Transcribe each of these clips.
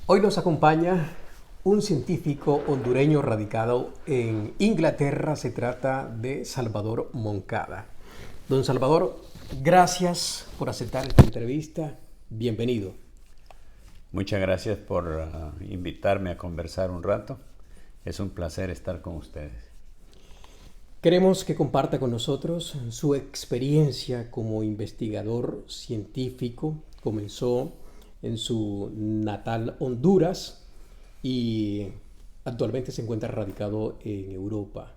Hoy nos acompaña un científico hondureño radicado en Inglaterra. Se trata de Salvador Moncada. Don Salvador, gracias por aceptar esta entrevista. Bienvenido. Muchas gracias por invitarme a conversar un rato. Es un placer estar con ustedes. Queremos que comparta con nosotros su experiencia como investigador científico. Comenzó en su natal Honduras y actualmente se encuentra radicado en Europa.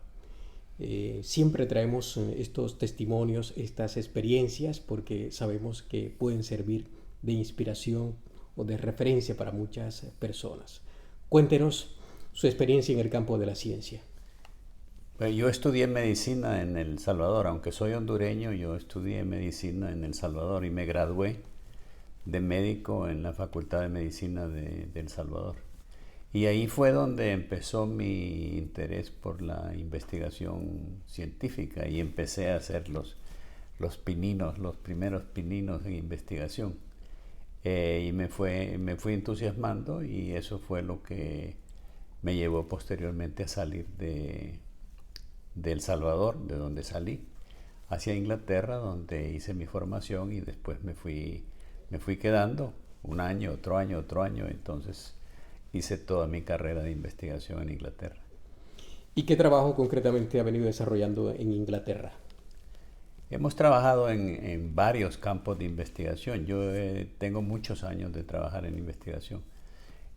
Siempre traemos estos testimonios, estas experiencias, porque sabemos que pueden servir de inspiración o de referencia para muchas personas. Cuéntenos su experiencia en el campo de la ciencia. Yo estudié medicina en El Salvador, aunque soy hondureño, yo estudié medicina en El Salvador y me gradué de médico en la Facultad de Medicina de El Salvador. Y ahí fue donde empezó mi interés por la investigación científica y empecé a hacer los pininos, los primeros pininos en investigación. Y me fui entusiasmando y eso fue lo que me llevó posteriormente a salir de El Salvador, de donde salí, hacia Inglaterra, donde hice mi formación y después me fui quedando un año, otro año, otro año. Entonces hice toda mi carrera de investigación en Inglaterra. ¿Y qué trabajo concretamente ha venido desarrollando en Inglaterra? Hemos trabajado en varios campos de investigación. Yo tengo muchos años de trabajar en investigación.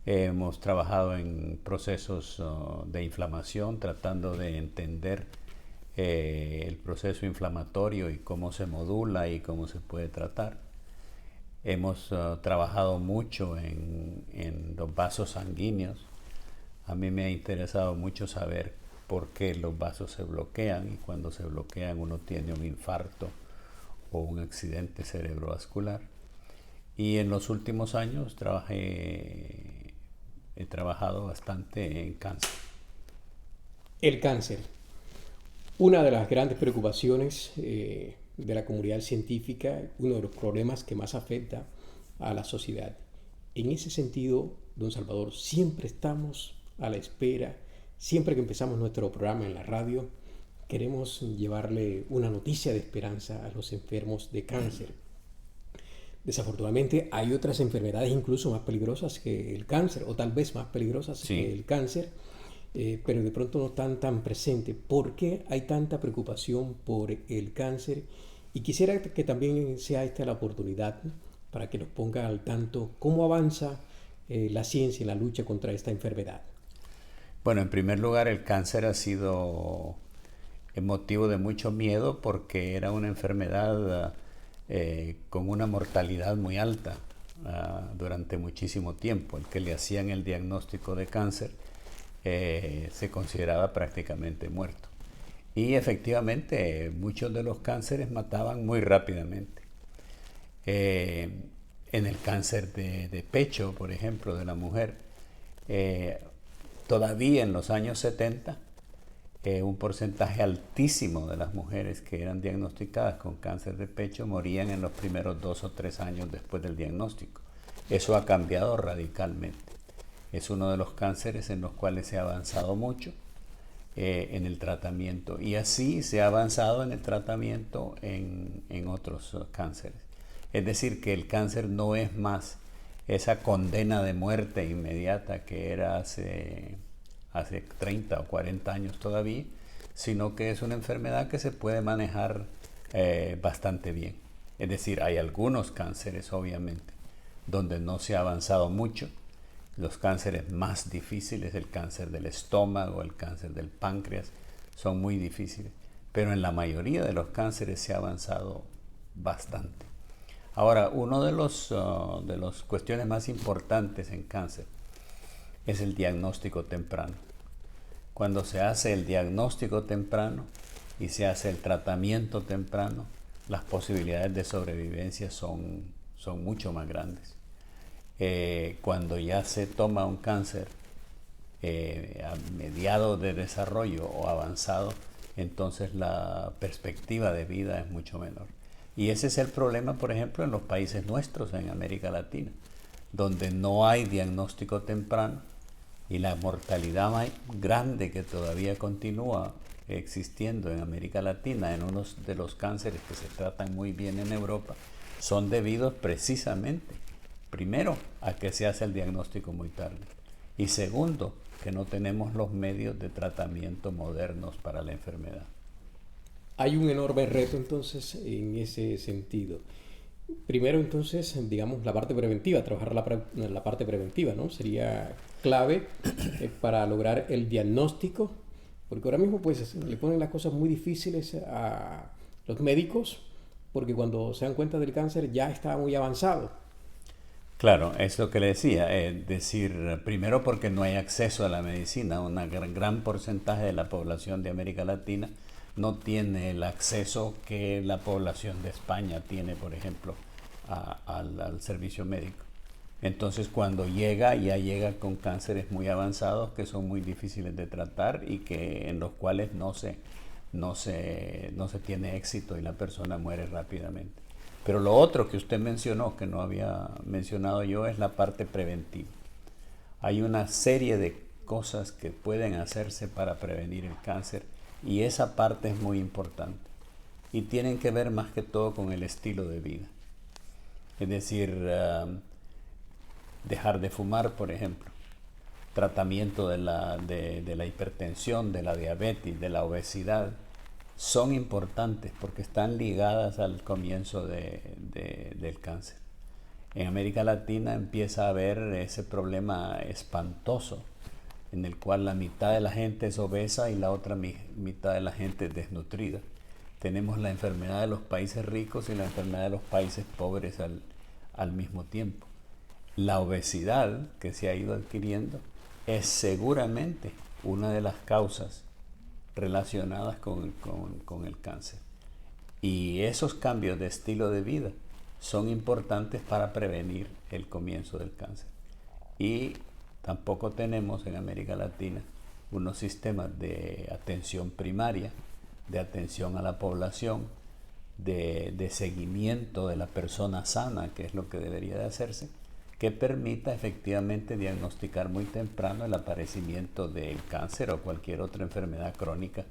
Hemos trabajado en procesos de inflamación, tratando de entender el proceso inflamatorio y cómo se modula y cómo se puede tratar. Hemos trabajado mucho en los vasos sanguíneos. A mí me ha interesado mucho saber por qué los vasos se bloquean y cuando se bloquean uno tiene un infarto o un accidente cerebrovascular. Y en los últimos años he trabajado bastante en cáncer. El cáncer. Una de las grandes preocupaciones de la comunidad científica, uno de los problemas que más afecta a la sociedad. En ese sentido, don Salvador, siempre estamos a la espera, siempre que empezamos nuestro programa en la radio, queremos llevarle una noticia de esperanza a los enfermos de cáncer. Desafortunadamente hay otras enfermedades incluso más peligrosas que el cáncer, o tal vez más peligrosas que Sí. el cáncer, pero de pronto no están tan presentes. ¿Por qué hay tanta preocupación por el cáncer? Y quisiera que también sea esta la oportunidad, ¿no?, para que nos ponga al tanto cómo avanza la ciencia en la lucha contra esta enfermedad. Bueno, en primer lugar, el cáncer ha sido motivo de mucho miedo porque era una enfermedad con una mortalidad muy alta durante muchísimo tiempo. El que le hacían el diagnóstico de cáncer se consideraba prácticamente muerto. Y efectivamente, muchos de los cánceres mataban muy rápidamente. Eh, en el cáncer de pecho, por ejemplo, de la mujer, eh, todavía en los años 70, un porcentaje altísimo de las mujeres que eran diagnosticadas con cáncer de pecho morían en los primeros 2 o 3 años después del diagnóstico. Eso ha cambiado radicalmente. Es uno de los cánceres en los cuales se ha avanzado mucho en el tratamiento, y así se ha avanzado en el tratamiento en otros cánceres. Es decir, que el cáncer no es más esa condena de muerte inmediata que era hace 30 o 40 años todavía, sino que es una enfermedad que se puede manejar bastante bien. Es decir, hay algunos cánceres, obviamente, donde no se ha avanzado mucho. Los cánceres más difíciles, el cáncer del estómago, el cáncer del páncreas, son muy difíciles, pero en la mayoría de los cánceres se ha avanzado bastante. Ahora, uno de las cuestiones más importantes en cáncer es el diagnóstico temprano. Cuando se hace el diagnóstico temprano y se hace el tratamiento temprano, las posibilidades de sobrevivencia son mucho más grandes. Cuando ya se toma un cáncer a mediado de desarrollo o avanzado, entonces la perspectiva de vida es mucho menor. Y ese es el problema, por ejemplo, en los países nuestros, en América Latina. donde no hay diagnóstico temprano y la mortalidad más grande que todavía continúa existiendo en América Latina, en unos de los cánceres que se tratan muy bien en Europa, son debidos precisamente, primero, a que se hace el diagnóstico muy tarde y segundo, que no tenemos los medios de tratamiento modernos para la enfermedad. Hay un enorme reto entonces en ese sentido. Primero entonces, digamos, la parte preventiva, trabajar la parte preventiva, ¿no? Sería clave para lograr el diagnóstico, porque ahora mismo pues le ponen las cosas muy difíciles a los médicos, porque cuando se dan cuenta del cáncer ya está muy avanzado. Claro, es lo que le decía, decir, primero porque no hay acceso a la medicina, un gran porcentaje de la población de América Latina no tiene el acceso que la población de España tiene, por ejemplo, al servicio médico. Entonces cuando llega, ya llega con cánceres muy avanzados que son muy difíciles de tratar y que en los cuales no se tiene éxito y la persona muere rápidamente. Pero lo otro que usted mencionó, que no había mencionado yo, es la parte preventiva. Hay una serie de cosas que pueden hacerse para prevenir el cáncer y esa parte es muy importante. Y tienen que ver más que todo con el estilo de vida. Es decir, dejar de fumar, por ejemplo, tratamiento de la hipertensión, de la diabetes, de la obesidad, son importantes porque están ligadas al comienzo del cáncer. En América Latina empieza a haber ese problema espantoso en el cual la mitad de la gente es obesa y la otra mitad de la gente es desnutrida. Tenemos la enfermedad de los países ricos y la enfermedad de los países pobres al mismo tiempo. La obesidad que se ha ido adquiriendo es seguramente una de las causas relacionadas con el cáncer. Y esos cambios de estilo de vida son importantes para prevenir el comienzo del cáncer. Y tampoco tenemos en América Latina unos sistemas de atención primaria, de atención a la población, de seguimiento de la persona sana, que es lo que debería de hacerse, que permita efectivamente diagnosticar muy temprano el aparecimiento del cáncer o cualquier otra enfermedad crónica,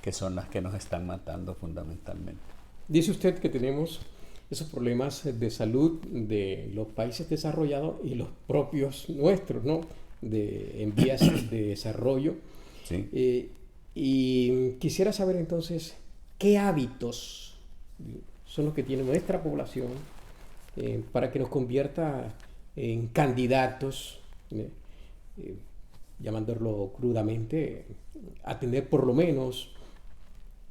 que son las que nos están matando fundamentalmente. Dice usted que tenemos esos problemas de salud de los países desarrollados y los propios nuestros, ¿no? En vías de desarrollo. Sí. Y quisiera saber entonces qué hábitos son los que tiene nuestra población para que nos convierta en candidatos, llamándolo crudamente, a tener por lo menos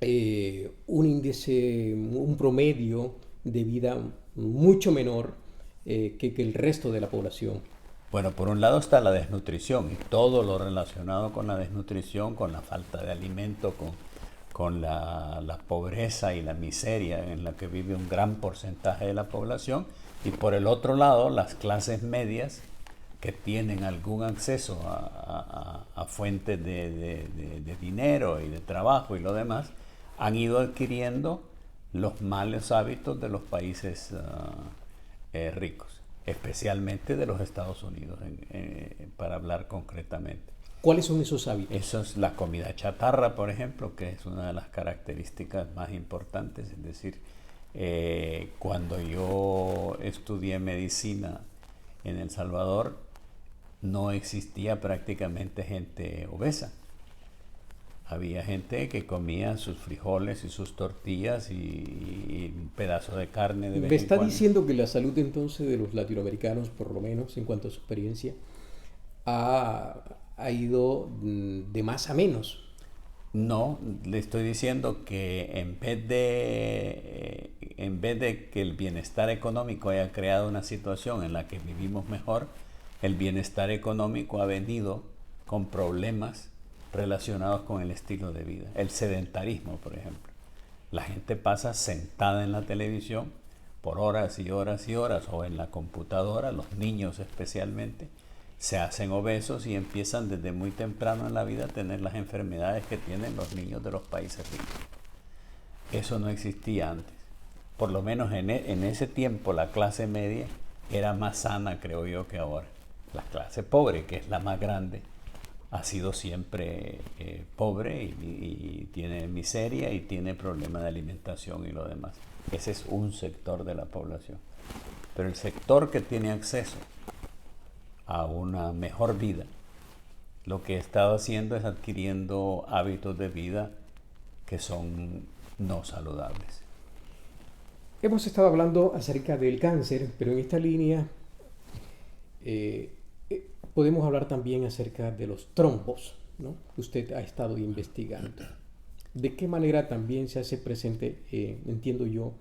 un índice, un promedio de vida mucho menor que el resto de la población. Bueno, por un lado está la desnutrición y todo lo relacionado con la desnutrición, con la falta de alimento, con la pobreza y la miseria en la que vive un gran porcentaje de la población. Y por el otro lado, las clases medias que tienen algún acceso a fuentes de dinero y de trabajo y lo demás, han ido adquiriendo los malos hábitos de los países ricos, especialmente de los Estados Unidos, para hablar concretamente. ¿Cuáles son esos hábitos? Eso es la comida chatarra, por ejemplo, que es una de las características más importantes. Es decir, cuando yo estudié medicina en El Salvador, no existía prácticamente gente obesa. Había gente que comía sus frijoles y sus tortillas y un pedazo de carne de vez en cuando. ¿Me está diciendo que la salud entonces de los latinoamericanos, por lo menos en cuanto a su experiencia, ha ido de más a menos? No, le estoy diciendo que en vez de que el bienestar económico haya creado una situación en la que vivimos mejor, el bienestar económico ha venido con problemas relacionados con el estilo de vida. El sedentarismo, por ejemplo. La gente pasa sentada en la televisión por horas y horas y horas, o en la computadora, los niños especialmente, se hacen obesos y empiezan desde muy temprano en la vida a tener las enfermedades que tienen los niños de los países ricos. Eso no existía antes. Por lo menos en ese tiempo la clase media era más sana, creo yo, que ahora. La clase pobre, que es la más grande, ha sido siempre pobre y tiene miseria y tiene problemas de alimentación y lo demás. Ese es un sector de la población. Pero el sector que tiene acceso a una mejor vida, lo que he estado haciendo es adquiriendo hábitos de vida que son no saludables. Hemos estado hablando acerca del cáncer, pero en esta línea eh, podemos hablar también acerca de los trombos, ¿no? Que usted ha estado investigando. ¿De qué manera también se hace presente, entiendo yo,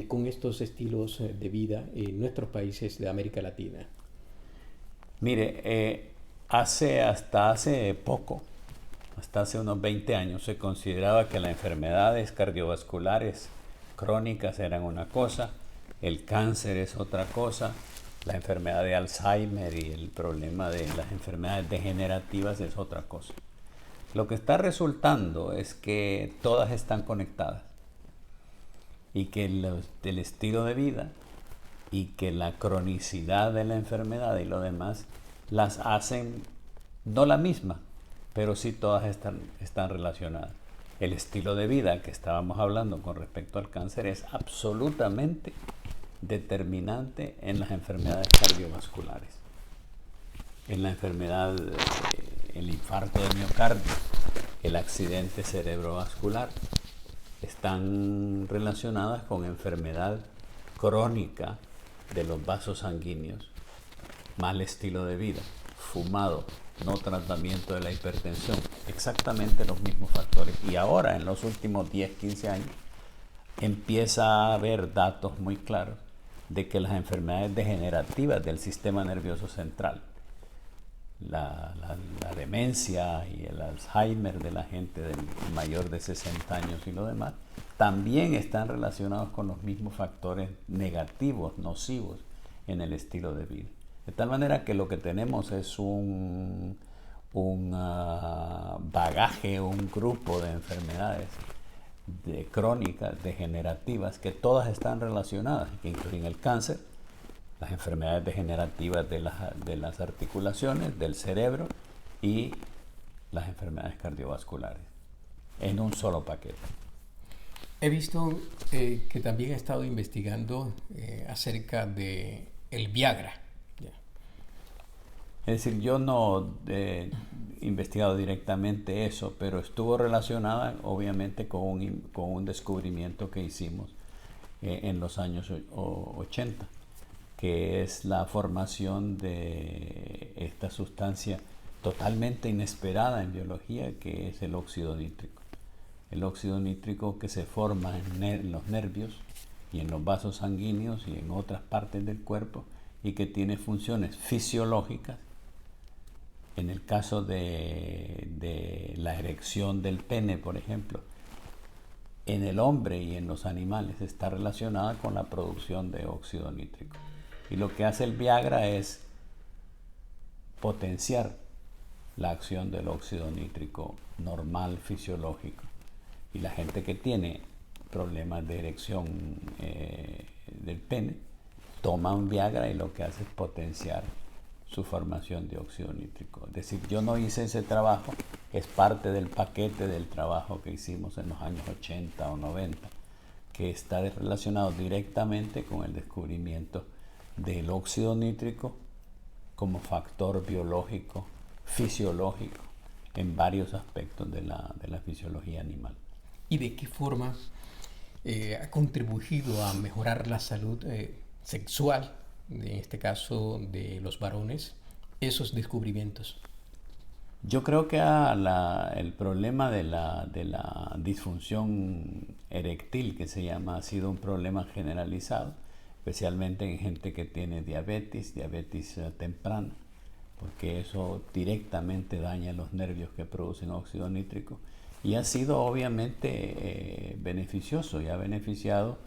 con estos estilos de vida en nuestros países de América Latina? Mire, hasta hace poco, hasta hace unos 20 años, se consideraba que las enfermedades cardiovasculares crónicas eran una cosa, el cáncer es otra cosa, la enfermedad de Alzheimer y el problema de las enfermedades degenerativas es otra cosa. Lo que está resultando es que todas están conectadas y que el estilo de vida y que la cronicidad de la enfermedad y lo demás las hacen no la misma, pero sí todas están relacionadas. El estilo de vida que estábamos hablando con respecto al cáncer es absolutamente determinante en las enfermedades cardiovasculares. En la enfermedad, el infarto de miocardio, el accidente cerebrovascular, están relacionadas con enfermedad crónica de los vasos sanguíneos, mal estilo de vida, fumado, no tratamiento de la hipertensión, exactamente los mismos factores. Y ahora, en los últimos 10, 15 años, empieza a haber datos muy claros de que las enfermedades degenerativas del sistema nervioso central, la demencia y el Alzheimer de la gente mayor de 60 años y lo demás, también están relacionados con los mismos factores negativos, nocivos en el estilo de vida. De tal manera que lo que tenemos es un bagaje, un grupo de enfermedades crónicas, degenerativas, que todas están relacionadas, que incluyen el cáncer, las enfermedades degenerativas de las articulaciones, del cerebro y las enfermedades cardiovasculares, en un solo paquete. He visto que también he estado investigando acerca de el Viagra. Es decir, yo no he investigado directamente eso, pero estuvo relacionada obviamente con un descubrimiento que hicimos en los años 80, que es la formación de esta sustancia totalmente inesperada en biología, que es el óxido nítrico. El óxido nítrico que se forma en los nervios y en los vasos sanguíneos y en otras partes del cuerpo y que tiene funciones fisiológicas. En el caso de la erección del pene, por ejemplo, en el hombre y en los animales está relacionada con la producción de óxido nítrico. Y lo que hace el Viagra es potenciar la acción del óxido nítrico normal, fisiológico. Y la gente que tiene problemas de erección del pene toma un Viagra y lo que hace es potenciar su formación de óxido nítrico. Es decir, yo no hice ese trabajo, es parte del paquete del trabajo que hicimos en los años 80 o 90, que está relacionado directamente con el descubrimiento del óxido nítrico como factor biológico, fisiológico, en varios aspectos de la fisiología animal. ¿Y de qué forma ha contribuido a mejorar la salud sexual, en este caso de los varones, esos descubrimientos? Yo creo que el problema de la disfunción eréctil, que se llama, ha sido un problema generalizado, especialmente en gente que tiene diabetes temprana, porque eso directamente daña los nervios que producen óxido nítrico. Y ha sido obviamente beneficioso y ha beneficiado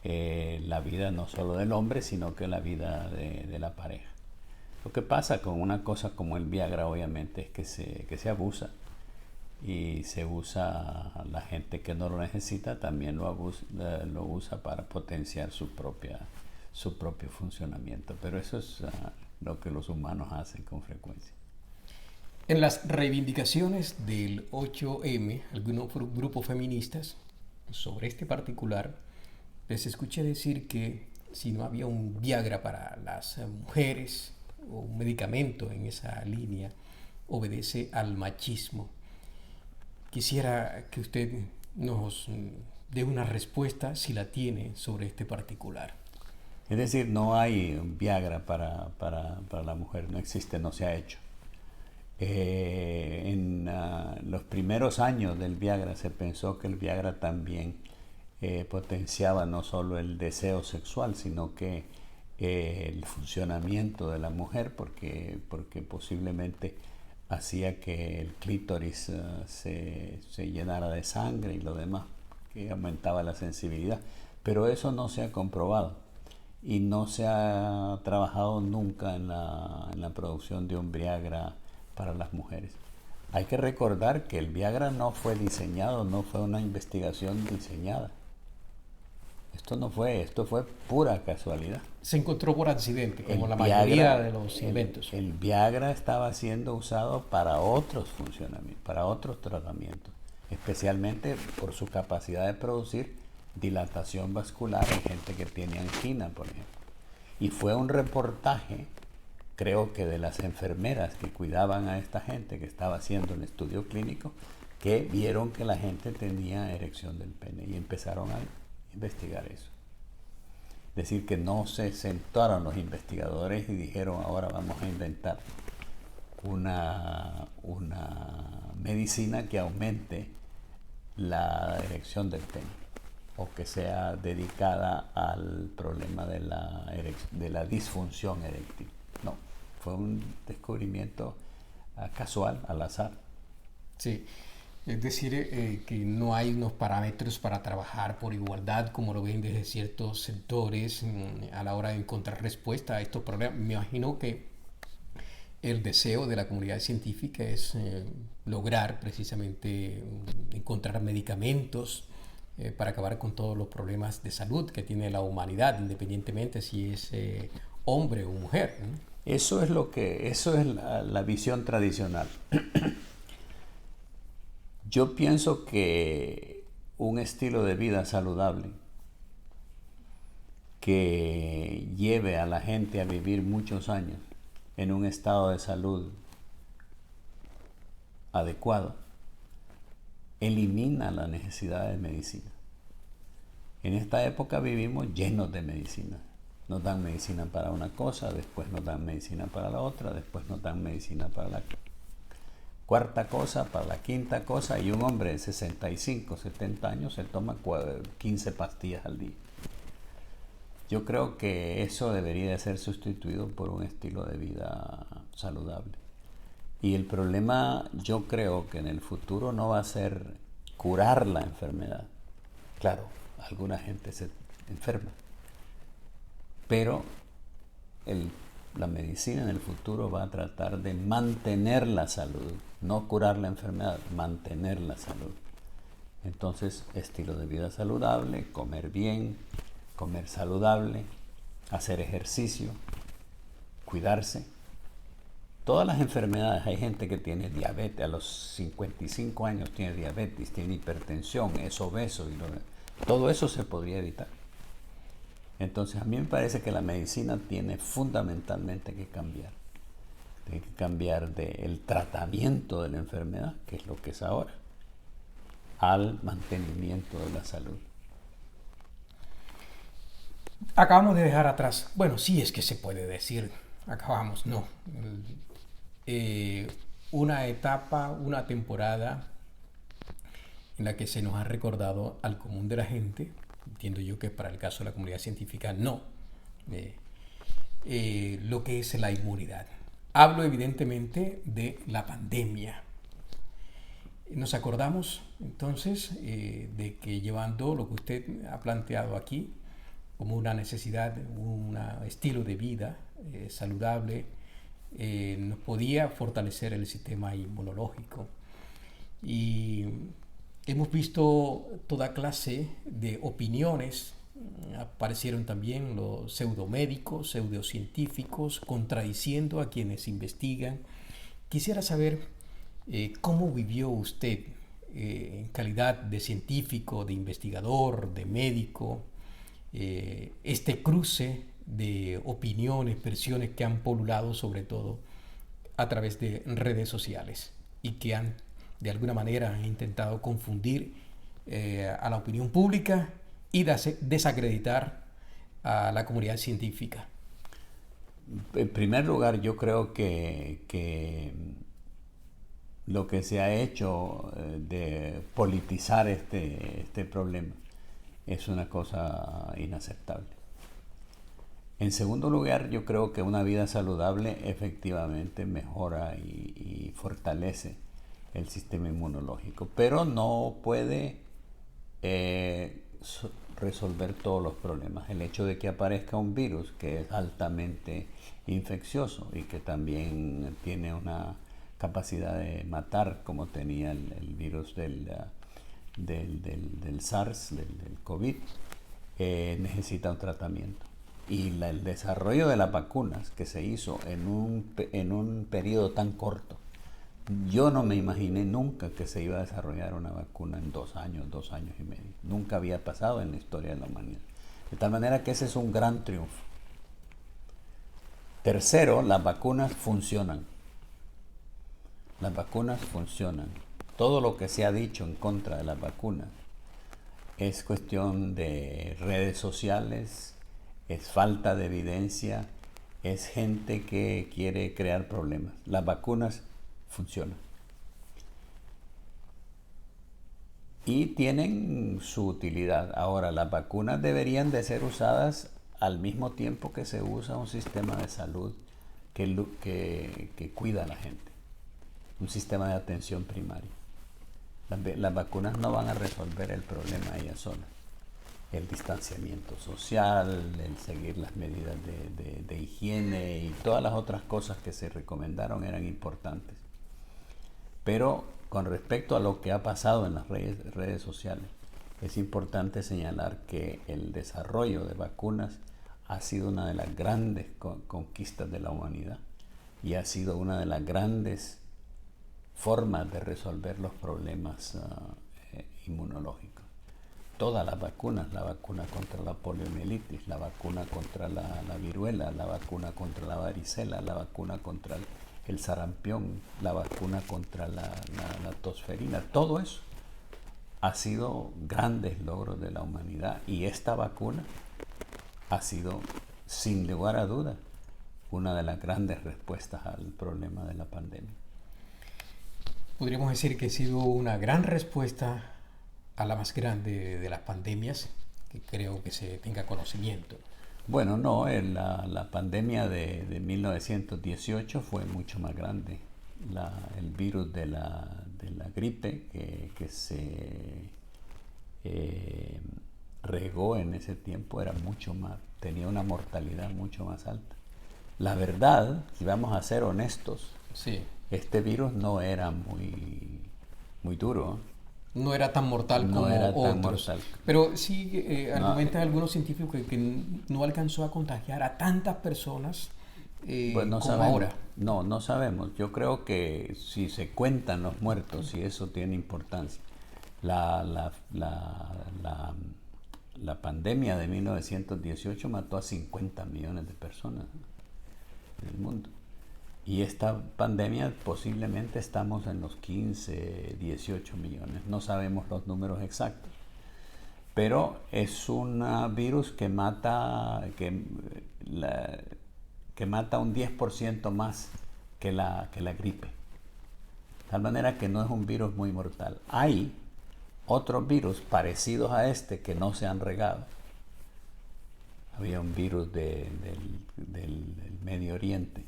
la vida no solo del hombre, sino que la vida de la pareja. Lo que pasa con una cosa como el Viagra, obviamente, es que se abusa. Y se usa, la gente que no lo necesita también lo usa para potenciar su propia su propio funcionamiento. Pero eso es lo que los humanos hacen con frecuencia. En las reivindicaciones del 8M, algunos grupos feministas, sobre este particular, les escuché decir que si no había un Viagra para las mujeres o un medicamento en esa línea, obedece al machismo. Quisiera que usted nos dé una respuesta, si la tiene, sobre este particular. Es decir, no hay un Viagra para la mujer, no existe, no se ha hecho. En los primeros años del Viagra se pensó que el Viagra también potenciaba no solo el deseo sexual, sino que el funcionamiento de la mujer, porque posiblemente hacía que el clítoris se llenara de sangre y lo demás, que aumentaba la sensibilidad. Pero eso no se ha comprobado y no se ha trabajado nunca en la producción de un Viagra para las mujeres. Hay que recordar que el Viagra no fue diseñado, no fue una investigación diseñada. Esto fue pura casualidad. Se encontró por accidente, como la mayoría de los inventos. El Viagra estaba siendo usado para otros funcionamientos, para otros tratamientos, especialmente por su capacidad de producir dilatación vascular en gente que tiene angina, por ejemplo. Y fue un reportaje, creo que de las enfermeras que cuidaban a esta gente que estaba haciendo el estudio clínico, que vieron que la gente tenía erección del pene y empezaron a investigar eso. Es decir, que no se sentaron los investigadores y dijeron, ahora vamos a inventar una medicina que aumente la erección del pene o que sea dedicada al problema de la disfunción eréctil. No, fue un descubrimiento casual, al azar. Sí. Es decir, que no hay unos parámetros para trabajar por igualdad, como lo ven desde ciertos sectores a la hora de encontrar respuesta a estos problemas. Me imagino que el deseo de la comunidad científica es lograr precisamente encontrar medicamentos para acabar con todos los problemas de salud que tiene la humanidad, independientemente si es hombre o mujer. Eso es la visión tradicional. Yo pienso que un estilo de vida saludable que lleve a la gente a vivir muchos años en un estado de salud adecuado elimina la necesidad de medicina. En esta época vivimos llenos de medicina. Nos dan medicina para una cosa, después nos dan medicina para la otra, después nos dan medicina para la cuarta cosa, para la quinta cosa, y un hombre de 65, 70 años se toma 15 pastillas al día. Yo creo que eso debería de ser sustituido por un estilo de vida saludable. Y el problema, yo creo que en el futuro no va a ser curar la enfermedad. Claro, alguna gente se enferma, pero la medicina en el futuro va a tratar de mantener la salud, no curar la enfermedad, mantener la salud. Entonces, estilo de vida saludable, comer bien, comer saludable, hacer ejercicio, cuidarse. Todas las enfermedades, hay gente que tiene diabetes, a los 55 años tiene diabetes, tiene hipertensión, es obeso, todo eso se podría evitar. Entonces a mí me parece que la medicina tiene fundamentalmente que cambiar. Tiene que cambiar del tratamiento de la enfermedad, que es lo que es ahora, al mantenimiento de la salud. Acabamos de dejar atrás, bueno, sí es que se puede decir, acabamos, no. Una etapa, una temporada en la que se nos ha recordado al común de la gente, entiendo yo que para el caso de la comunidad científica no, lo que es la inmunidad. Hablo evidentemente de la pandemia. Nos acordamos entonces de que llevando lo que usted ha planteado aquí como una necesidad, un estilo de vida saludable, nos podía fortalecer el sistema inmunológico. Y hemos visto toda clase de opiniones aparecieron también los pseudomédicos, pseudocientíficos, contradiciendo a quienes investigan. Quisiera saber cómo vivió usted en calidad de científico, de investigador, de médico, este cruce de opiniones, versiones que han polulado sobre todo a través de redes sociales y que han de alguna manera intentado confundir a la opinión pública y desacreditar a la comunidad científica. En primer lugar, yo creo que lo que se ha hecho de politizar este problema es una cosa inaceptable. En segundo lugar, yo creo que una vida saludable efectivamente mejora y fortalece el sistema inmunológico, pero no puede resolver todos los problemas. El hecho de que aparezca un virus que es altamente infeccioso y que también tiene una capacidad de matar, como tenía el virus del SARS, del COVID, necesita un tratamiento. Y el desarrollo de las vacunas que se hizo en un periodo tan corto, yo no me imaginé nunca que se iba a desarrollar una vacuna en 2 años y medio. Nunca había pasado en la historia de la humanidad. De tal manera que ese es un gran triunfo. Tercero, las vacunas funcionan. Las vacunas funcionan. Todo lo que se ha dicho en contra de las vacunas es cuestión de redes sociales, es falta de evidencia, es gente que quiere crear problemas. Las vacunas funcionan. Y tienen su utilidad. Ahora, las vacunas deberían de ser usadas al mismo tiempo que se usa un sistema de salud que cuida a la gente. Un sistema de atención primaria. Las vacunas no van a resolver el problema ellas solas. El distanciamiento social, el seguir las medidas de higiene y todas las otras cosas que se recomendaron eran importantes. Pero con respecto a lo que ha pasado en las redes sociales, es importante señalar que el desarrollo de vacunas ha sido una de las grandes conquistas de la humanidad y ha sido una de las grandes formas de resolver los problemas inmunológicos. Todas las vacunas, la vacuna contra la poliomielitis, la vacuna contra la viruela, la vacuna contra la varicela, la vacuna contra el sarampión, la vacuna contra la tosferina, todo eso ha sido grandes logros de la humanidad y esta vacuna ha sido, sin lugar a dudas, una de las grandes respuestas al problema de la pandemia. Podríamos decir que ha sido una gran respuesta a la más grande de las pandemias, que creo que se tenga conocimiento. Bueno, no, la pandemia de 1918 fue mucho más grande. El virus de la gripe que se regó en ese tiempo era mucho más, tenía una mortalidad mucho más alta. La verdad, si vamos a ser honestos, sí, este virus no era muy duro. No era tan mortal como otros. Pero sí argumentan algunos científicos que no alcanzó a contagiar a tantas personas pues no como sabemos. ahora. No sabemos. Yo creo que si se cuentan los muertos, y eso tiene importancia, la pandemia de 1918 mató a 50 millones de personas en el mundo. Y esta pandemia posiblemente estamos en los 15, 18 millones. No sabemos los números exactos. Pero es un virus que mata un 10% más que la gripe. De tal manera que no es un virus muy mortal. Hay otros virus parecidos a este que no se han regado. Había un virus del Medio Oriente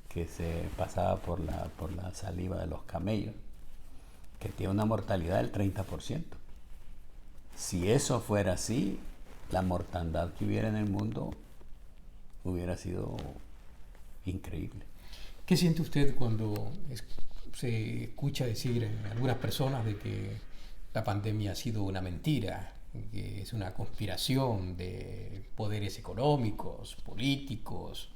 que se pasaba por la saliva de los camellos, que tiene una mortalidad del 30%. Si eso fuera así, la mortandad que hubiera en el mundo hubiera sido increíble. ¿Qué siente usted cuando se escucha decir en algunas personas de que la pandemia ha sido una mentira, que es una conspiración de poderes económicos, políticos.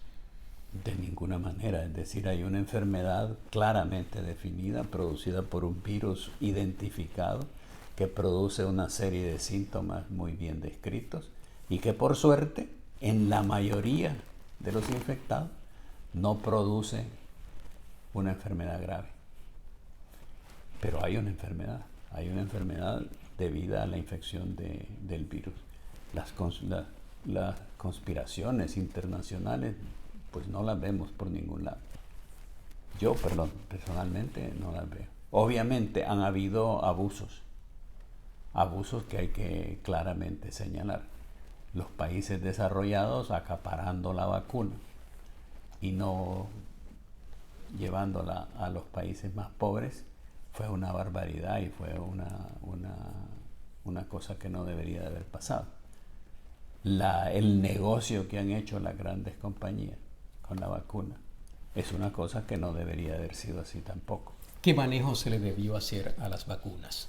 De ninguna manera, es decir, hay una enfermedad claramente definida, producida por un virus identificado, que produce una serie de síntomas muy bien descritos y que por suerte, en la mayoría de los infectados, no produce una enfermedad grave. Pero hay una enfermedad debida a la infección del virus. Las conspiraciones internacionales pues no las vemos por ningún lado. Yo, personalmente no las veo. Obviamente han habido abusos que hay que claramente señalar. Los países desarrollados acaparando la vacuna y no llevándola a los países más pobres fue una barbaridad y fue una cosa que no debería de haber pasado. El negocio que han hecho las grandes compañías con la vacuna es una cosa que no debería haber sido así tampoco. ¿Qué manejo se le debió hacer a las vacunas?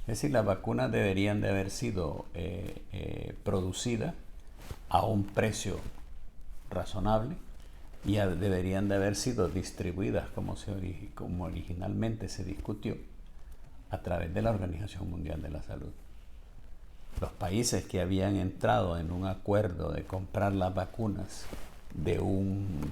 Es decir, las vacunas deberían de haber sido producidas a un precio razonable y deberían de haber sido distribuidas como originalmente se discutió a través de la Organización Mundial de la Salud. Los países que habían entrado en un acuerdo de comprar las vacunas de un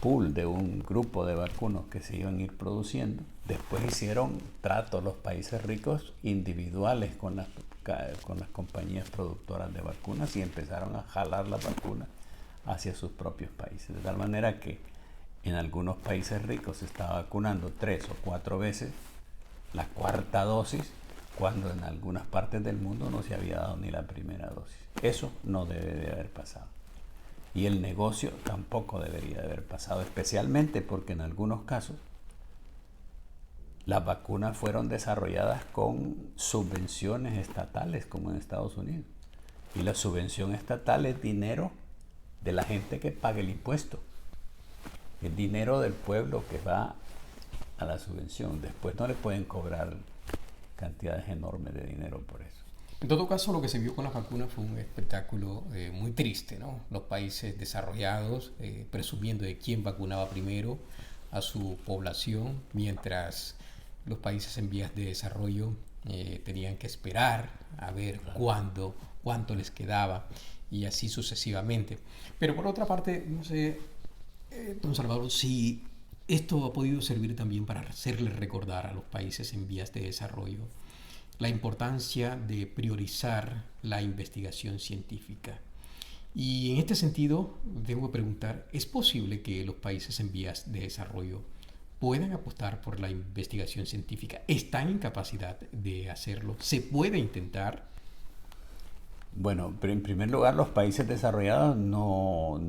pool, de un grupo de vacunos que se iban a ir produciendo, después hicieron tratos los países ricos individuales con las compañías productoras de vacunas y empezaron a jalar las vacunas hacia sus propios países, de tal manera que en algunos países ricos se estaba vacunando 3 o 4 veces la cuarta dosis, cuando en algunas partes del mundo no se había dado ni la primera dosis. Eso no debe de haber pasado. Y el negocio tampoco debería de haber pasado, especialmente porque en algunos casos las vacunas fueron desarrolladas con subvenciones estatales, como en Estados Unidos. Y la subvención estatal es dinero de la gente que paga el impuesto. El dinero del pueblo que va a la subvención. Después no le pueden cobrar cantidades enormes de dinero por eso. En todo caso, lo que se vio con las vacunas fue un espectáculo muy triste, ¿no? Los países desarrollados presumiendo de quién vacunaba primero a su población, mientras los países en vías de desarrollo tenían que esperar a ver cuánto les quedaba y así sucesivamente. Pero por otra parte, no sé, don Salvador, si esto ha podido servir también para hacerle recordar a los países en vías de desarrollo la importancia de priorizar la investigación científica. Y en este sentido, debo preguntar, ¿es posible que los países en vías de desarrollo puedan apostar por la investigación científica? ¿Están en capacidad de hacerlo? ¿Se puede intentar? Bueno, pero en primer lugar, los países desarrollados no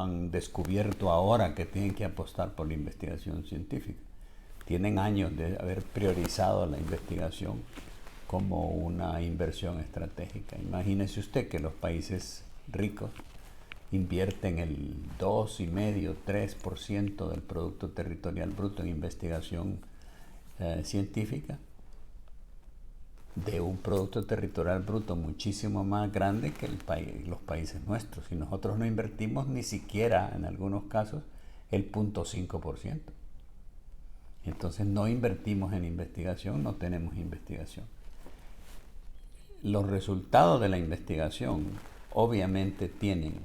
han descubierto ahora que tienen que apostar por la investigación científica. Tienen años de haber priorizado la investigación como una inversión estratégica. Imagínese usted que los países ricos invierten el 2,5-3% del Producto Territorial Bruto en investigación científica, de un Producto Territorial Bruto muchísimo más grande que los países nuestros. Y nosotros no invertimos ni siquiera, en algunos casos, el 0,5%. Entonces no invertimos en investigación, no tenemos investigación. Los resultados de la investigación obviamente tienen,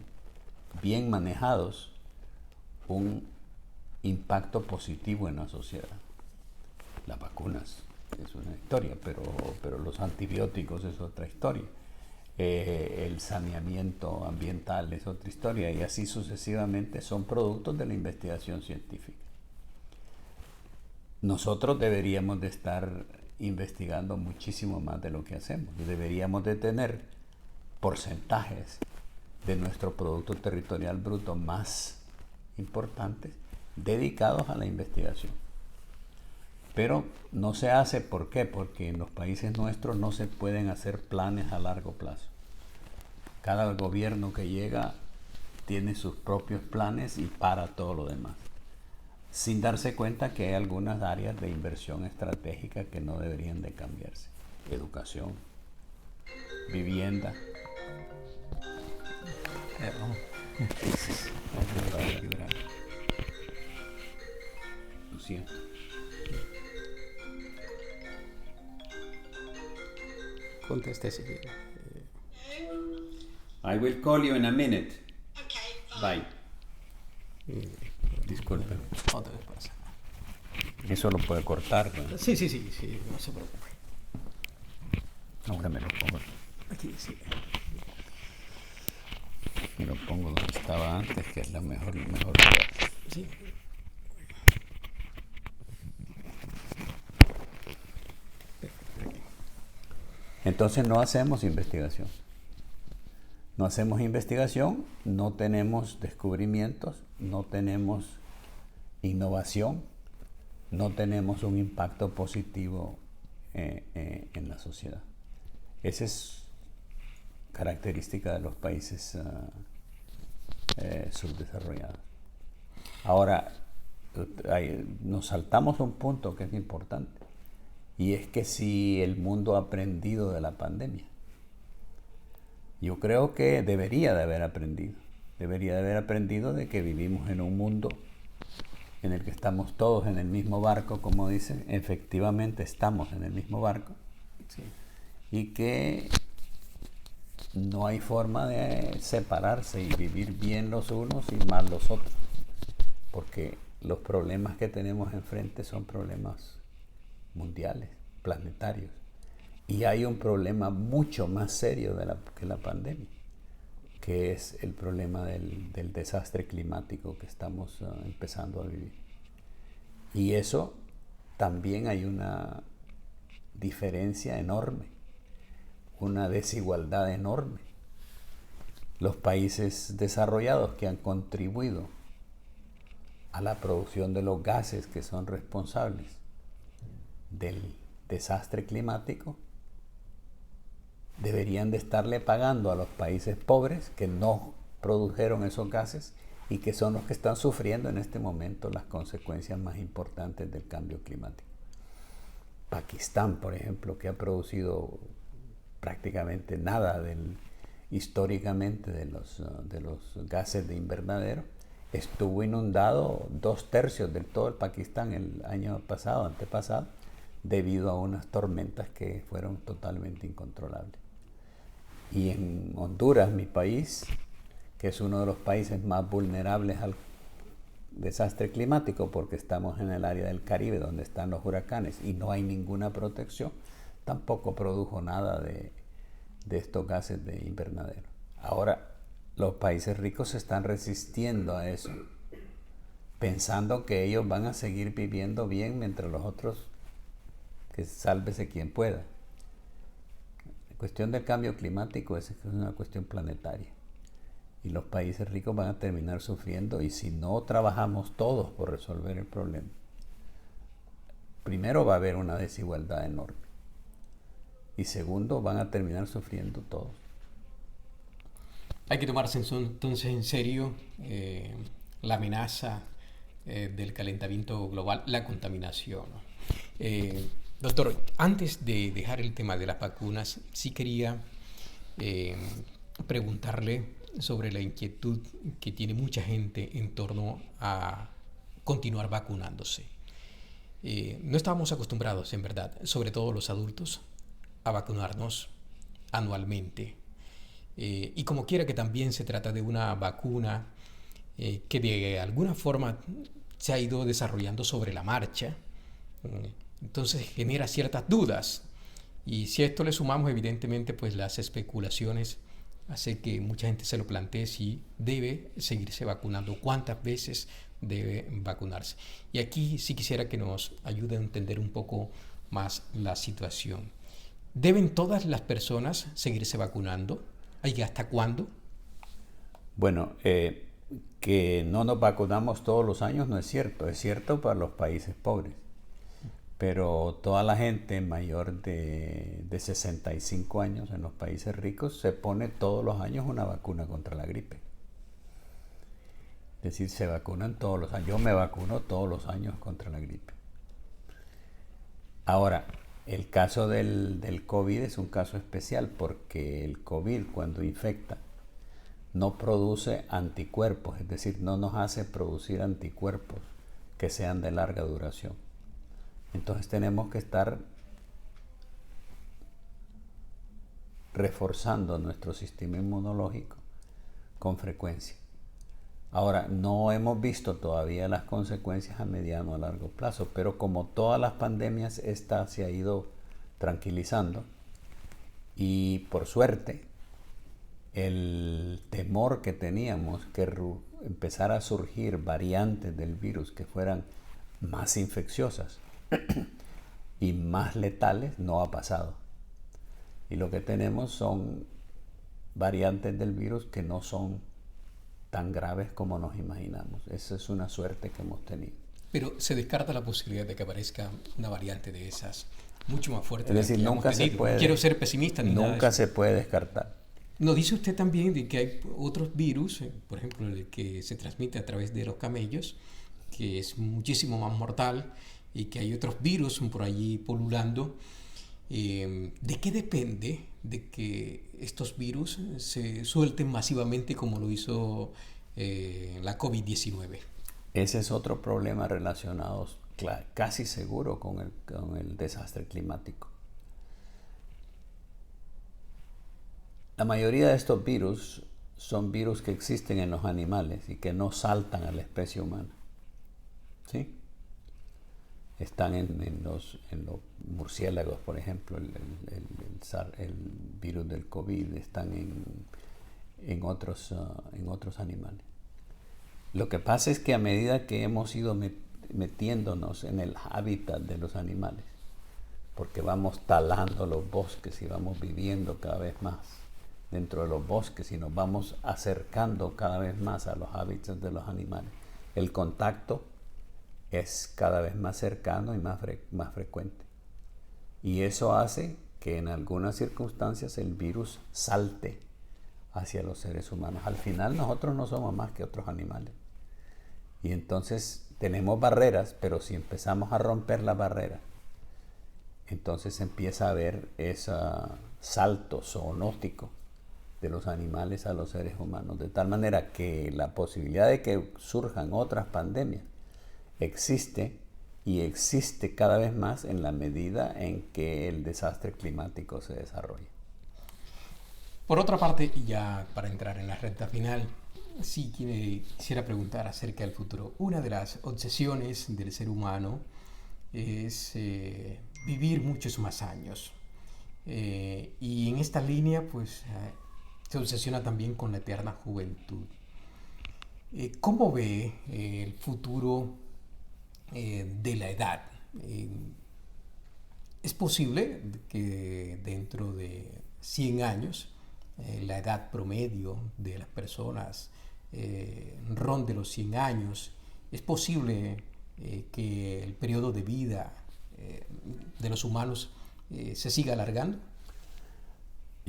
bien manejados, un impacto positivo en la sociedad. Las vacunas es una historia, pero los antibióticos es otra historia. El saneamiento ambiental es otra historia, y así sucesivamente son productos de la investigación científica. Nosotros deberíamos de estar investigando muchísimo más de lo que hacemos. Deberíamos de tener porcentajes de nuestro Producto Territorial Bruto más importantes dedicados a la investigación. Pero no se hace, ¿por qué? Porque en los países nuestros no se pueden hacer planes a largo plazo. Cada gobierno que llega tiene sus propios planes y para todo lo demás. sin darse cuenta que hay algunas áreas de inversión estratégica que no deberían de cambiarse. Educación, vivienda. Vamos. Lo siento. Conteste si quiere. I will call you in a minute. Bye. Disculpen. No te pasa. Eso lo puede cortar, ¿no? Sí, no se preocupe. Ahora me lo pongo. Aquí sí. Me lo pongo donde estaba antes, que es el mejor lugar. Sí. Entonces no hacemos investigación. No hacemos investigación, no tenemos descubrimientos, no tenemos innovación, no tenemos un impacto positivo en la sociedad. Esa es característica de los países subdesarrollados. Ahora, nos saltamos un punto que es importante, y es que si el mundo ha aprendido de la pandemia. Yo creo que debería de haber aprendido. Debería de haber aprendido de que vivimos en un mundo en el que estamos todos en el mismo barco, como dicen. Efectivamente estamos en el mismo barco. Sí. Y que no hay forma de separarse y vivir bien los unos y mal los otros. Porque los problemas que tenemos enfrente son problemas mundiales, planetarios. Y hay un problema mucho más serio que la pandemia, que es el problema del desastre climático que estamos empezando a vivir. Y eso también hay una diferencia enorme, una desigualdad enorme. Los países desarrollados que han contribuido a la producción de los gases que son responsables del desastre climático deberían de estarle pagando a los países pobres que no produjeron esos gases y que son los que están sufriendo en este momento las consecuencias más importantes del cambio climático. Pakistán, por ejemplo, que ha producido prácticamente nada históricamente de los gases de invernadero, estuvo inundado 2/3 de todo el Pakistán el año pasado, antepasado, debido a unas tormentas que fueron totalmente incontrolables. Y en Honduras, mi país, que es uno de los países más vulnerables al desastre climático, porque estamos en el área del Caribe donde están los huracanes y no hay ninguna protección, tampoco produjo nada de estos gases de invernadero. Ahora, los países ricos se están resistiendo a eso, pensando que ellos van a seguir viviendo bien mientras los otros, que sálvese quien pueda. La cuestión del cambio climático es una cuestión planetaria y los países ricos van a terminar sufriendo, y si no trabajamos todos por resolver el problema, primero va a haber una desigualdad enorme y segundo van a terminar sufriendo todos. Hay que tomarse entonces en serio la amenaza del calentamiento global, la contaminación. Doctor, antes de dejar el tema de las vacunas, sí quería preguntarle sobre la inquietud que tiene mucha gente en torno a continuar vacunándose. No estábamos acostumbrados, en verdad, sobre todo los adultos, a vacunarnos anualmente. Y como quiera que también se trata de una vacuna que de alguna forma se ha ido desarrollando sobre la marcha, entonces genera ciertas dudas. Y si a esto le sumamos evidentemente pues las especulaciones, hace que mucha gente se lo plantee si debe seguirse vacunando, cuántas veces debe vacunarse. Y aquí sí quisiera que nos ayude a entender un poco más la situación. ¿Deben todas las personas seguirse vacunando? ¿Y hasta cuándo? Bueno, que no nos vacunamos todos los años no es cierto. Es cierto para los países pobres. Pero toda la gente mayor de 65 años en los países ricos se pone todos los años una vacuna contra la gripe. decir, se vacunan todos los años. Yo me vacuno todos los años contra la gripe. Ahora, el caso del COVID es un caso especial porque el COVID, cuando infecta, no produce anticuerpos, es decir, no nos hace producir anticuerpos que sean de larga duración. Entonces tenemos que estar reforzando nuestro sistema inmunológico con frecuencia. Ahora, no hemos visto todavía las consecuencias a mediano o largo plazo, pero como todas las pandemias, esta se ha ido tranquilizando y por suerte el temor que teníamos que empezara a surgir variantes del virus que fueran más infecciosas y más letales no ha pasado. Y lo que tenemos son variantes del virus que no son tan graves como nos imaginamos. Esa es una suerte que hemos tenido. Pero se descarta la posibilidad de que aparezca una variante de esas mucho más fuerte. Es decir, nunca se puede. No quiero ser pesimista ni nada. Nunca se puede descartar. ¿No dice usted también de que hay otros virus, por ejemplo, el que se transmite a través de los camellos, que es muchísimo más mortal, y que hay otros virus por allí polulando? ¿De qué depende de que estos virus se suelten masivamente como lo hizo la COVID-19? Ese es otro problema relacionado casi seguro con el desastre climático. La mayoría de estos virus son virus que existen en los animales y que no saltan a la especie humana. ¿Sí? Están en los murciélagos, por ejemplo, el virus del COVID, están en otros animales. Lo que pasa es que a medida que hemos ido metiéndonos en el hábitat de los animales, porque vamos talando los bosques y vamos viviendo cada vez más dentro de los bosques y nos vamos acercando cada vez más a los hábitats de los animales, el contacto es cada vez más cercano y más frecuente. Y eso hace que en algunas circunstancias el virus salte hacia los seres humanos. Al final nosotros no somos más que otros animales. Y entonces tenemos barreras, pero si empezamos a romper las barreras, entonces empieza a haber ese salto zoonótico de los animales a los seres humanos, de tal manera que la posibilidad de que surjan otras pandemias existe y existe cada vez más en la medida en que el desastre climático se desarrolla. Por otra parte, y ya para entrar en la recta final, sí quisiera preguntar acerca del futuro. Una de las obsesiones del ser humano es vivir muchos más años. Y en esta línea, pues, se obsesiona también con la eterna juventud. ¿Cómo ve el futuro de la edad? ¿Es posible que dentro de 100 años la edad promedio de las personas ronde los 100 años? ¿Es posible que el periodo de vida de los humanos se siga alargando?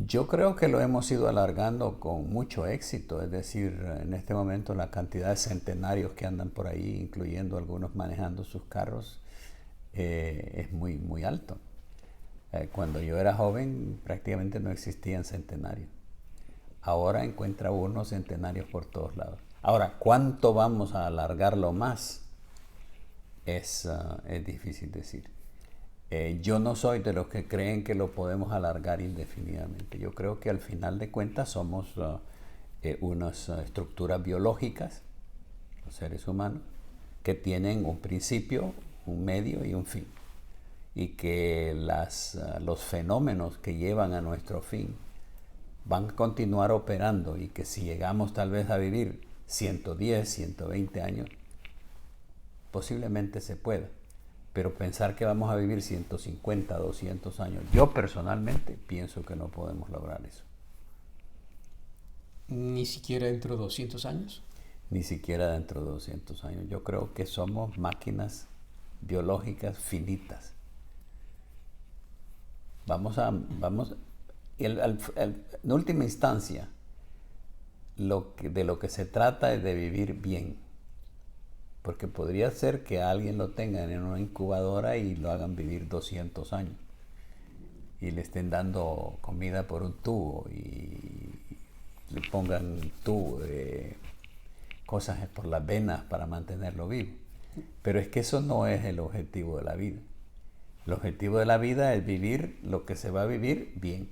Yo creo que lo hemos ido alargando con mucho éxito, es decir, en este momento la cantidad de centenarios que andan por ahí, incluyendo algunos manejando sus carros, es muy, muy alto. Cuando yo era joven prácticamente no existían centenarios. Ahora encuentra uno centenarios por todos lados. Ahora, ¿cuánto vamos a alargarlo más? Es difícil decir. Yo no soy de los que creen que lo podemos alargar indefinidamente. Yo creo que al final de cuentas somos unas estructuras biológicas, los seres humanos, que tienen un principio, un medio y un fin. Y que los fenómenos que llevan a nuestro fin van a continuar operando y que si llegamos tal vez a vivir 110, 120 años, posiblemente se pueda. Pero pensar que vamos a vivir 150, 200 años, yo personalmente pienso que no podemos lograr eso. ¿Ni siquiera dentro de 200 años? Ni siquiera dentro de 200 años. Yo creo que somos máquinas biológicas finitas. En última instancia, de lo que se trata es de vivir bien, porque podría ser que a alguien lo tengan en una incubadora y lo hagan vivir 200 años y le estén dando comida por un tubo y le pongan tubo de cosas por las venas para mantenerlo vivo. Pero es que eso no es el objetivo de la vida. El objetivo de la vida es vivir lo que se va a vivir bien.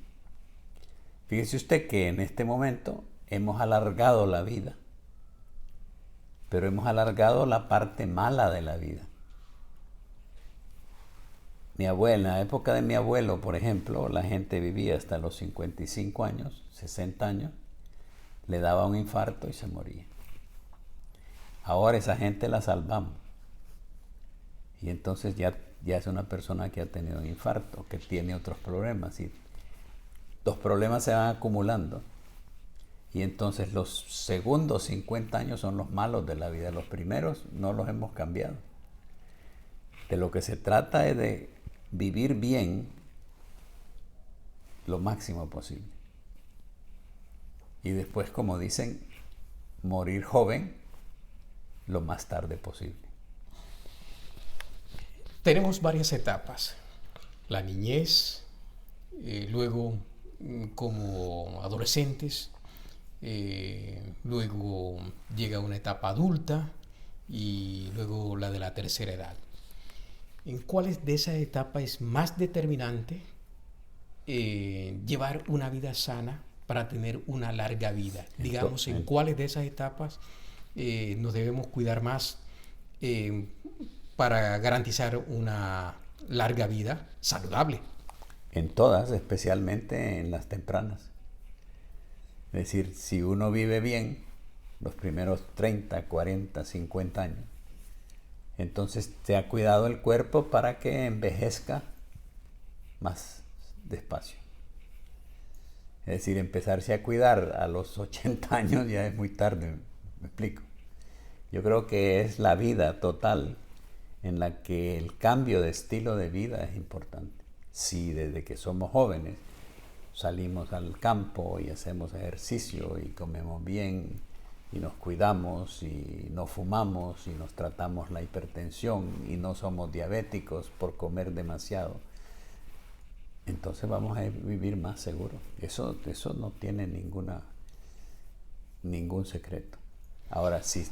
Fíjese usted que en este momento hemos alargado la vida, pero hemos alargado la parte mala de la vida. Mi abuela, en la época de mi abuelo, por ejemplo, la gente vivía hasta los 55 años, 60 años, le daba un infarto y se moría. Ahora esa gente la salvamos. Y entonces ya es una persona que ha tenido un infarto, que tiene otros problemas. Y los problemas se van acumulando. Y entonces los segundos 50 años son los malos de la vida. Los primeros no los hemos cambiado. De lo que se trata es de vivir bien lo máximo posible. Y después, como dicen, morir joven lo más tarde posible. Tenemos varias etapas. La niñez, luego como adolescentes, luego llega una etapa adulta y luego la de la tercera edad. ¿En cuáles de esas etapas es más determinante llevar una vida sana para tener una larga vida? Digamos, ¿en cuáles de esas etapas nos debemos cuidar más para garantizar una larga vida saludable? En todas, especialmente en las tempranas. Es decir, si uno vive bien los primeros 30, 40, 50 años, entonces se ha cuidado el cuerpo para que envejezca más despacio. Es decir, empezarse a cuidar a los 80 años ya es muy tarde, me explico. Yo creo que es la vida total en la que el cambio de estilo de vida es importante. Si desde que somos jóvenes salimos al campo y hacemos ejercicio y comemos bien y nos cuidamos y no fumamos y nos tratamos la hipertensión y no somos diabéticos por comer demasiado, entonces vamos a vivir más seguros. Eso no tiene ningún secreto. Ahora, si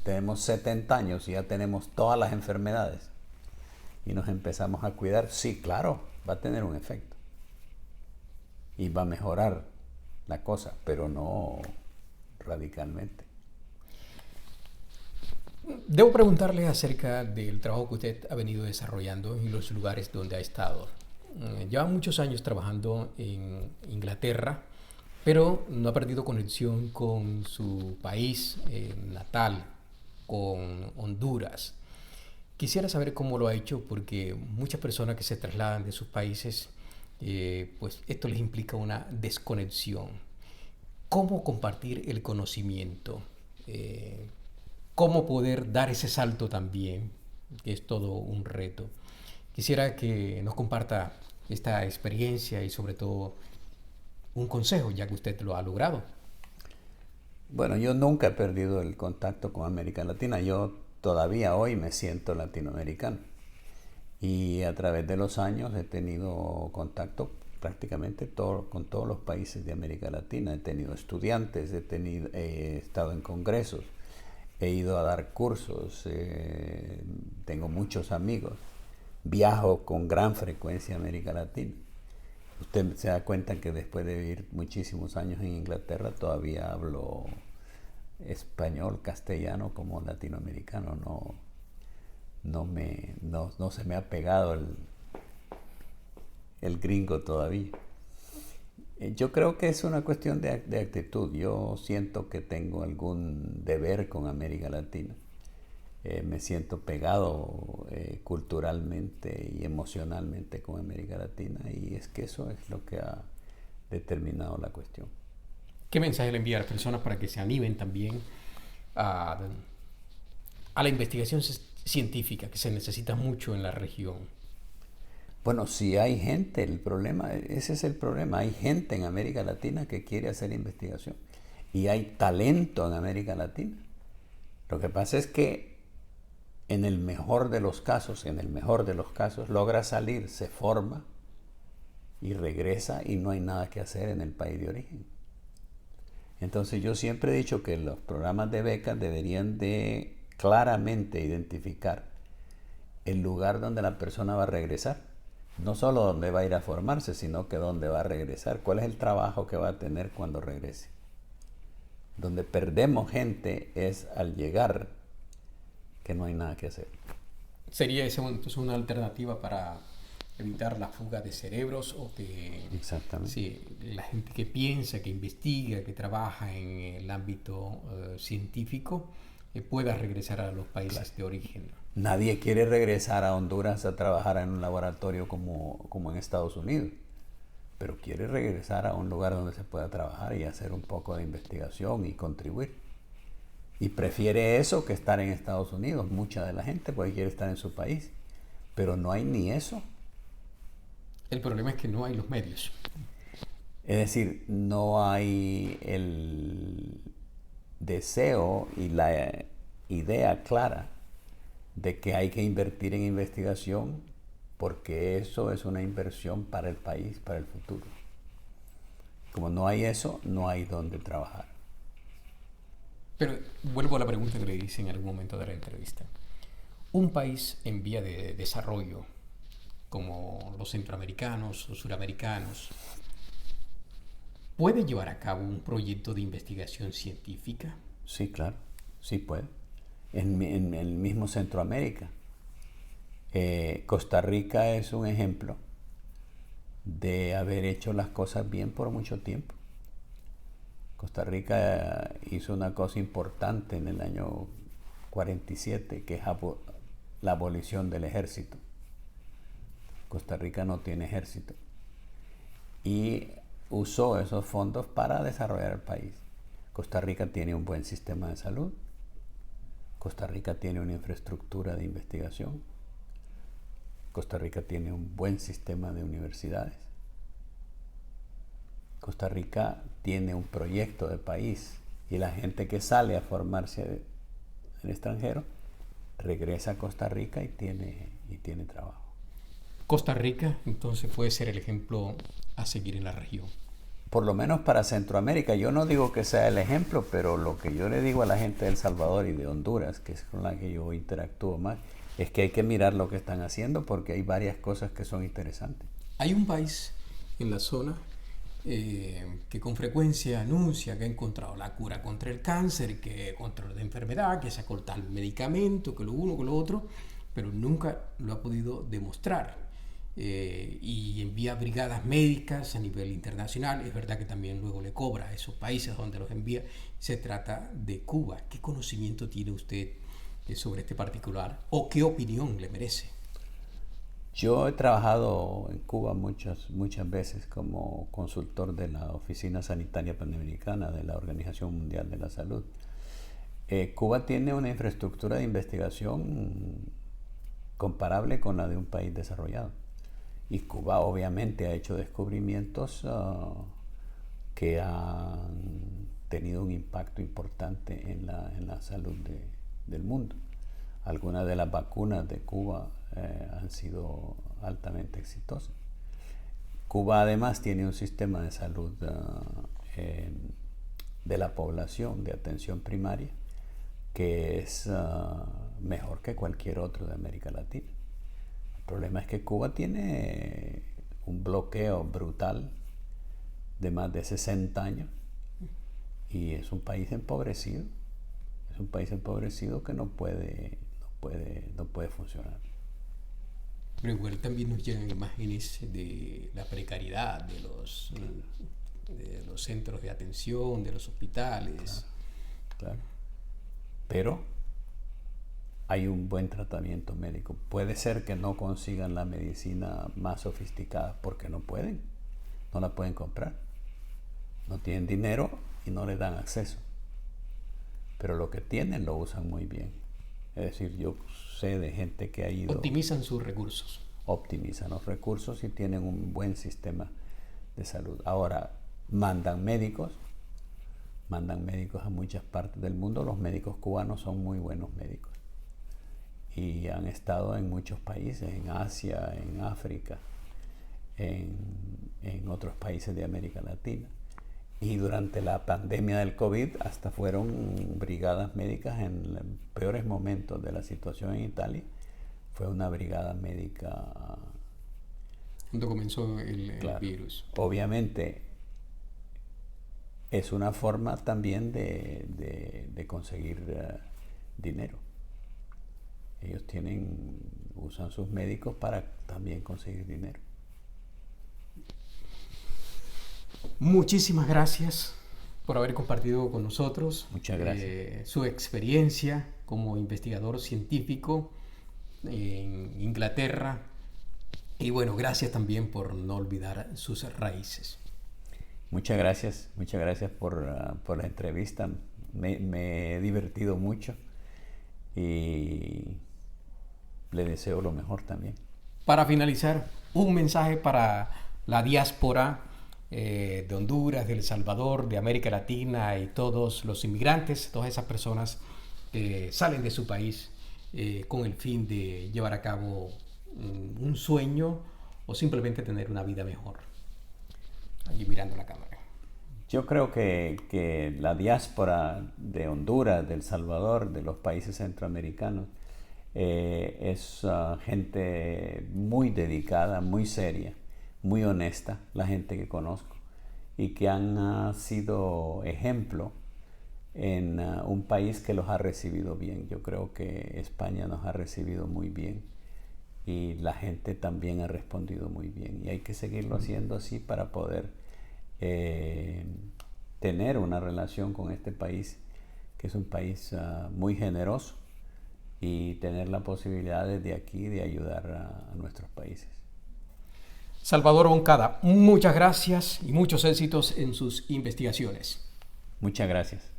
tenemos 70 años y ya tenemos todas las enfermedades y nos empezamos a cuidar, sí, claro, va a tener un efecto. Y va a mejorar la cosa, pero no radicalmente. Debo preguntarle acerca del trabajo que usted ha venido desarrollando en los lugares donde ha estado. Lleva muchos años trabajando en Inglaterra, pero no ha perdido conexión con su país natal, con Honduras. Quisiera saber cómo lo ha hecho, porque muchas personas que se trasladan de sus países, pues esto les implica una desconexión. ¿Cómo compartir el conocimiento? ¿Cómo poder dar ese salto también? Que es todo un reto. Quisiera que nos comparta esta experiencia y sobre todo un consejo, ya que usted lo ha logrado. Bueno, yo nunca he perdido el contacto con América Latina. Yo todavía hoy me siento latinoamericano. Y a través de los años he tenido contacto prácticamente con todos los países de América Latina. He tenido estudiantes, he estado en congresos, he ido a dar cursos, tengo muchos amigos. Viajo con gran frecuencia a América Latina. Usted se da cuenta que después de vivir muchísimos años en Inglaterra todavía hablo español, castellano como latinoamericano. No se me ha pegado el gringo todavía. Yo creo que es una cuestión de actitud. Yo siento que tengo algún deber con América Latina. Me siento pegado culturalmente y emocionalmente con América Latina, y es que eso es lo que ha determinado la cuestión. ¿Qué mensaje le envía a las personas para que se animen también a la investigación científica que se necesita mucho en la región? Bueno, si hay gente, ese es el problema, hay gente en América Latina que quiere hacer investigación y hay talento en América Latina. Lo que pasa es que en el mejor de los casos, logra salir, se forma y regresa y no hay nada que hacer en el país de origen. Entonces yo siempre he dicho que los programas de becas deberían de claramente identificar el lugar donde la persona va a regresar. No solo dónde va a ir a formarse, sino que dónde va a regresar. ¿Cuál es el trabajo que va a tener cuando regrese? Donde perdemos gente es al llegar, que no hay nada que hacer. ¿Sería esa entonces una alternativa para evitar la fuga de cerebros o que Exactamente. sí, la gente que piensa, que investiga, que trabaja en el ámbito científico pueda regresar a los países de origen? Nadie quiere regresar a Honduras a trabajar en un laboratorio como en Estados Unidos, pero quiere regresar a un lugar donde se pueda trabajar y hacer un poco de investigación y contribuir. Y prefiere eso que estar en Estados Unidos, mucha de la gente, porque quiere estar en su país. Pero no hay ni eso. El problema es que no hay los medios. Es decir, no hay el deseo y la idea clara de que hay que invertir en investigación porque eso es una inversión para el país, para el futuro. Como no hay eso, no hay dónde trabajar. Pero vuelvo a la pregunta que le hice en algún momento de la entrevista. Un país en vía de desarrollo, como los centroamericanos o suramericanos, ¿puede llevar a cabo un proyecto de investigación científica? Sí, claro, sí puede. En el mismo Centroamérica. Costa Rica es un ejemplo de haber hecho las cosas bien por mucho tiempo. Costa Rica hizo una cosa importante en el año 47, que es la abolición del ejército. Costa Rica no tiene ejército. Y usó esos fondos para desarrollar el país. Costa Rica tiene un buen sistema de salud. Costa Rica tiene una infraestructura de investigación. Costa Rica tiene un buen sistema de universidades. Costa Rica tiene un proyecto de país y la gente que sale a formarse en el extranjero regresa a Costa Rica y tiene trabajo. Costa Rica entonces puede ser el ejemplo a seguir en la región. Por lo menos para Centroamérica. Yo no digo que sea el ejemplo, pero lo que yo le digo a la gente de El Salvador y de Honduras, que es con la que yo interactúo más, es que hay que mirar lo que están haciendo porque hay varias cosas que son interesantes. Hay un país en la zona que con frecuencia anuncia que ha encontrado la cura contra el cáncer, que contra la enfermedad, que sacó tal medicamento, que lo uno, que lo otro, pero nunca lo ha podido demostrar. Y envía brigadas médicas a nivel internacional. Es verdad que también luego le cobra a esos países donde los envía. Se trata de Cuba. ¿Qué conocimiento tiene usted sobre este particular o qué opinión le merece? Yo he trabajado en Cuba muchas veces como consultor de la Oficina Sanitaria Panamericana de la Organización Mundial de la Salud. Cuba tiene una infraestructura de investigación comparable con la de un país desarrollado. Y Cuba obviamente ha hecho descubrimientos que han tenido un impacto importante en la salud del mundo. Algunas de las vacunas de Cuba han sido altamente exitosas. Cuba además tiene un sistema de salud de la población de atención primaria que es mejor que cualquier otro de América Latina. El problema es que Cuba tiene un bloqueo brutal de más de 60 años y es un país empobrecido. Es un país empobrecido que no puede funcionar. Pero igual también nos llegan imágenes de la precariedad de los centros de atención, de los hospitales. Claro. Pero hay un buen tratamiento médico. Puede ser que no consigan la medicina más sofisticada porque no la pueden comprar. No tienen dinero y no les dan acceso. Pero lo que tienen lo usan muy bien. Es decir, yo sé de gente que ha ido... Optimizan sus recursos. Optimizan los recursos y tienen un buen sistema de salud. Ahora, mandan médicos a muchas partes del mundo. Los médicos cubanos son muy buenos médicos. y han estado en muchos países, en Asia, en África, en otros países de América Latina. Y durante la pandemia del COVID hasta fueron brigadas médicas en los peores momentos de la situación en Italia. Fue una brigada médica. Cuando comenzó el Claro, virus. obviamente es una forma también de conseguir dinero. Ellos usan sus médicos para también conseguir dinero. Muchísimas gracias por haber compartido con nosotros Muchas gracias. su experiencia como investigador científico en Inglaterra. Y bueno, gracias también por no olvidar sus raíces. Muchas gracias por la entrevista. Me he divertido mucho y le deseo lo mejor también. Para finalizar, un mensaje para la diáspora de Honduras, de El Salvador, de América Latina y todos los inmigrantes, todas esas personas que salen de su país con el fin de llevar a cabo un sueño o simplemente tener una vida mejor. Allí mirando la cámara. Yo creo que la diáspora de Honduras, de El Salvador, de los países centroamericanos, es gente muy dedicada, muy seria, muy honesta, la gente que conozco, y que han sido ejemplo en un país que los ha recibido bien. Yo creo que España nos ha recibido muy bien y la gente también ha respondido muy bien, y hay que seguirlo haciendo así para poder tener una relación con este país, que es un país muy generoso, y tener la posibilidad desde aquí de ayudar a nuestros países. Salvador Moncada, muchas gracias y muchos éxitos en sus investigaciones. Muchas gracias.